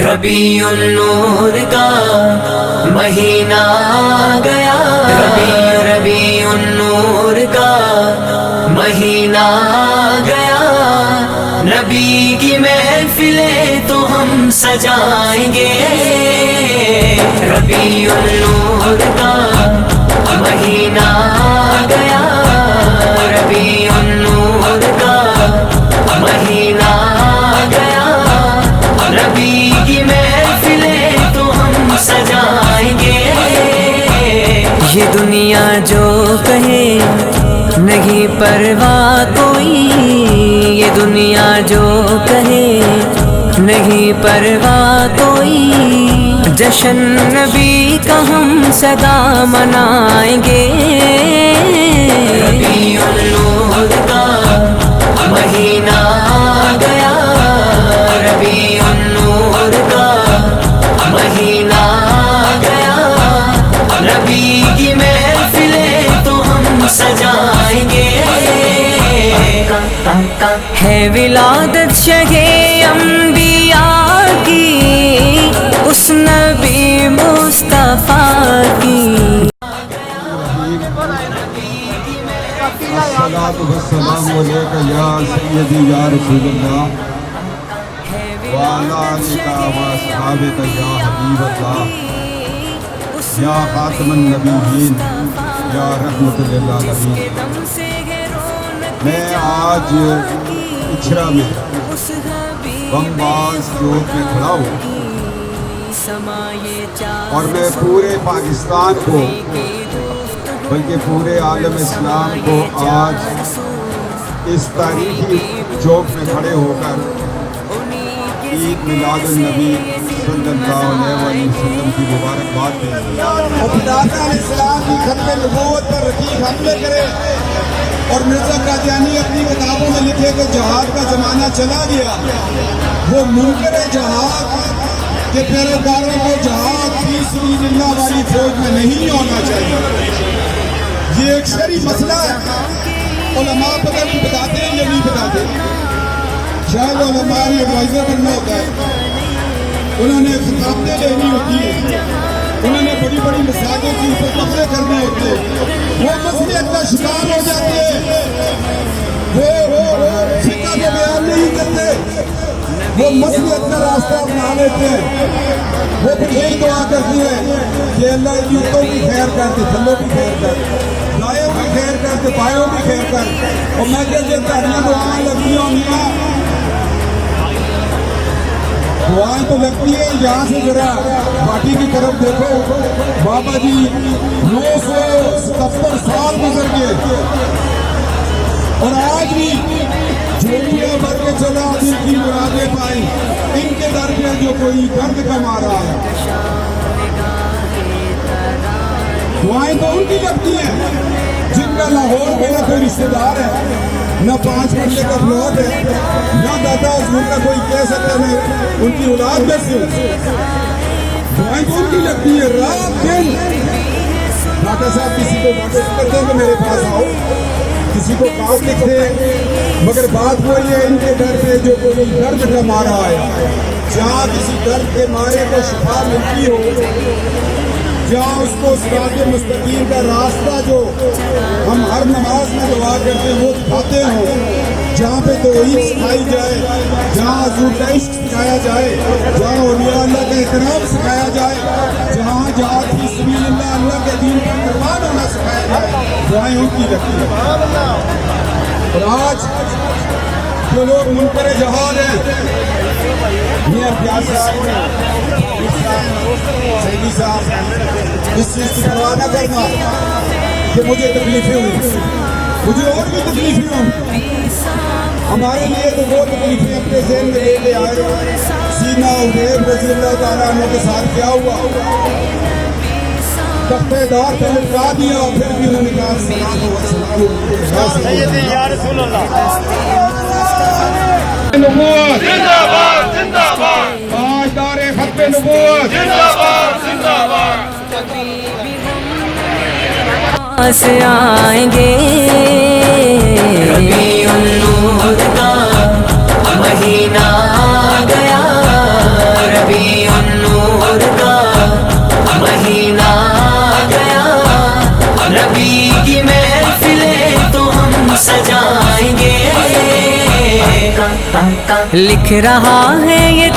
ربیع النور کا مہینہ آ گیا، ربیع النور کا مہینہ آ گیا، نبی کی محفلیں تو ہم سجائیں گے، ربیع النور کا مہینہ آ گیا، ربیع النور کا مہینہ آ گیا، نبی کی محفلیں تو ہم سجائیں گے، یہ دنیا جو کہے نہیں پرواہ کوئی، یہ دنیا جو کہے نہیں پرواہ کوئی، جشن نبی کا ہم سدا منائیں گے، ربیع النور کا مہینہ آ گیا، ربیع النور کا مہینہ آ گیا، نبی کی محفلیں تو ہم سجائیں گے، ہے ولادت شہ انبیاء کی اس نبی مصطفیٰ کی، الصلاۃ والسلام علیک یا سیدی یا رسول اللہ وعلی آلک و اصحابک یا حبیب اللہ یا خاتم النبیین یا رحمت للعالمین۔ میں آج اچھرا میں بمباز چوک میں کھڑا ہوں اور میں پورے پاکستان کو بلکہ پورے عالم اسلام کو آج اس تاریخی چوک میں کھڑے ہو کر عید میلاد النبی صلی اللہ علیہ وسلم کی مبارکباد دیں گے، اور خداتا علیہ السلام کی ختم نبوت پر رقیق حملے کرے، اور مرزا قادیانی اپنی کتابوں میں لکھے کہ جہاد کا زمانہ چلا گیا، وہ منکر جہاد کے پیروکاروں کو جہاد فی سبیل اللہ والی فوج میں نہیں ہونا چاہیے، یہ ایک شرعی مسئلہ ہے، علماء پتہ بھی بتاتے ہیں، یہ نہیں بتاتے، شاید علماء نے ایڈوائزر بننا ہوتا ہے، انہوں نے خطابتیں لینی ہوتی ہیں، انہوں نے بڑی بڑی مساجد کی قبضے کرنے ہوتے ہیں، وہ مسئلے کا شکار ہو جاتے ہیں، وہ فقہ کو بیان نہیں کرتے، وہ مسئلے کا راستہ اپنا لیتے ہیں، وہ پھر یہی دعا کرتی ہے کہ اللہ یوتوں کی خیر کرتے، تھلوں کی خیر کرتے، دائیں بھی خیر کرتے، بائیں بھی خیر کرتے، اور میں کہتے ہیں تاریاں دعائیں لگتی ہوں، دعائیں تو لگتی ہیں، یہاں سے ذرا باٹی کی طرف دیکھو، بابا جی 977 سال گزر گئے اور آج بھی جھولیاں بھر کے چلا دل کی مرادیں پائیں، ان کے در پہ جو کوئی درد کما رہا ہے، دعائیں تو ان کی لگتی ہیں جن کا لاہور میں نہ کوئی رشتہ دار ہے، نہ 5 گھنٹے کا پلاٹ ہے، نہ دادا حضور کا کوئی کہہ سکتا ہے ان کی اولاد میں سے، دعائیں تو ان کی لگتی ہے رات دن۔ ڈاکٹر صاحب کسی کو باتیں کرتے ہیں کہ میرے پاس آؤ، کسی کو کام لکھتے ہیں، مگر بات وہی ہے ان کے در پہ جو کوئی درد کا مارا ہے، جہاں کسی درد کے مارے کو شفا ملتی ہو، جہاں اس کو صراط مستقیم کا راستہ جو ہم ہر نماز میں دعا کرتے ہیں وہ دکھاتے ہوں، جہاں پہ توحید سکھائی جائے، جہاں حضور کا عشق سکھایا جائے، جہاں اولیاء اللہ کا احترام سکھایا جائے، جہاں جہاد فی سبیل اللہ اللہ کے دین پر قربان ہونا سکھایا جائے، دعائیں ان کی لگتی ہیں۔ اور آج جو لوگ منکر جہاد ہیں، یہ امتیاز صاحب سیدی صاحب اس چیز کی پرواہ نہ کرنا کہ مجھے تکلیفیں ہوئی، مجھے اور بھی تکلیفیں ہوئی، ہمارے لیے تو وہ تکلیفیں اپنے ذہن میں لے کے آئے، سینہ حدیب رضی اللہ تعالیٰ عنہ کے ساتھ کیا ہوا، تختہ دار پہ لٹکا دیا، پھر بھی انہوں نے کہا سلام سیدی یا رسول اللہ، نبوت زندہ باد، زندہ باد، تاجدار ختم نبوت زندہ باد، زندہ باد، سے آئیں گے، ربیع النور کا مہینہ آ گیا، ربیع لکھ رہا ہے یہ